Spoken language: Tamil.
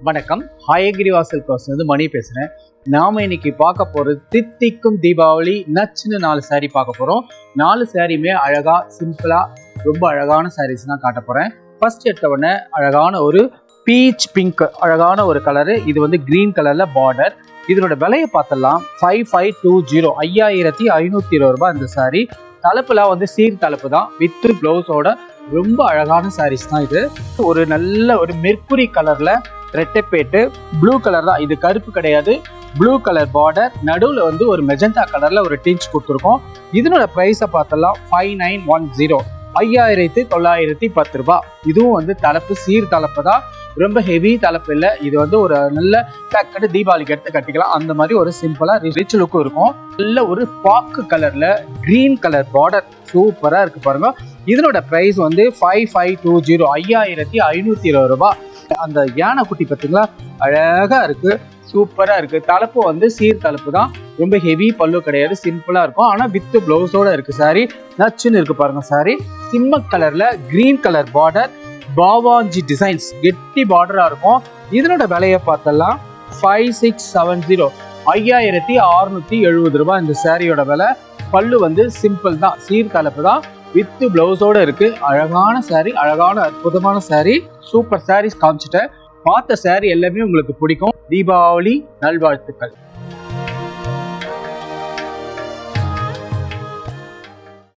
வணக்கம். ஹயகிரிவாசல் கோர்ஸ் மணி பேசுகிறேன். நாம் இன்னைக்கு பார்க்க போகிறது தித்திக்கும் தீபாவளி நச்சுன்னு 4 சாரீ பார்க்க போகிறோம். 4 சாரியுமே அழகாக சிம்பிளாக ரொம்ப அழகான சாரீஸ் தான் காட்ட போகிறேன். ஃபர்ஸ்ட் எடுத்த உடனே அழகான ஒரு பீச் பிங்க் அழகான ஒரு கலரு. இது கிரீன் கலரில் பார்டர். இதனோட விலையை பார்த்தலாம் 5520 5520 ரூபாய் இந்த சாரீ. தலைப்புலாம் சீர் தலைப்பு தான் வித் ப்ளவுஸோட ரொம்ப அழகான சாரீஸ் தான் இது. ஒரு நல்ல ஒரு மெர்க்குரி கலரில் ரெட்டைப்பேட்டு ப்ளூ கலர் தான், இது கருப்பு கிடையாது, ப்ளூ கலர் பார்டர், நடுவில் ஒரு மெஜந்தா கலரில் ஒரு டிஞ்ச் கொடுத்துருக்கோம். இதனோட ப்ரைஸை பார்த்தலாம் 5910 5910 ரூபாய். இதுவும் தலைப்பு சீர் தலைப்பு தான், ரொம்ப ஹெவி தலைப்பு இல்லை. இது ஒரு நல்ல டக்குனு தீபாவளிக்கு எடுத்து கட்டிக்கலாம். அந்த மாதிரி ஒரு சிம்பிளா ரிச் லுக்கும் இருக்கும். நல்ல ஒரு பாக்கு கலர்ல கிரீன் கலர் பார்டர் சூப்பரா இருக்கு பாருங்க. இதனோட பிரைஸ் 5520 5520 ரூபாய். அந்த யானை குட்டி பார்த்தீங்களா, அழகா இருக்கு, சூப்பரா இருக்கு. தலைப்பு சீர் தலைப்பு தான், ரொம்ப ஹெவி பல்லு கிடையாது, சிம்பிளா இருக்கும். ஆனா வித் பிளவுஸோட இருக்கு சாரி. நச்சுன்னு இருக்கு பாருங்க சாரி. சிம்ம கலர்ல கிரீன் கலர் பார்டர், பாவாஞ்சி டிசைன்ஸ், கெட்டி பார்டரா இருக்கும். இதனோட விலையை பார்த்தலாம் 5670 5670 ரூபாய் இந்த சாரியோட விலை. பல்லு சிம்பிள் தான், சீர் தலைப்பு தான், வித் பிளவுஸோட இருக்கு. அழகான சாரி, அழகான அற்புதமான சாரி. சூப்பர் சாரீஸ் காமிச்சிட்டேன். பார்த்த சாரி எல்லாமே உங்களுக்கு பிடிக்கும். தீபாவளி நல்வாழ்த்துக்கள்.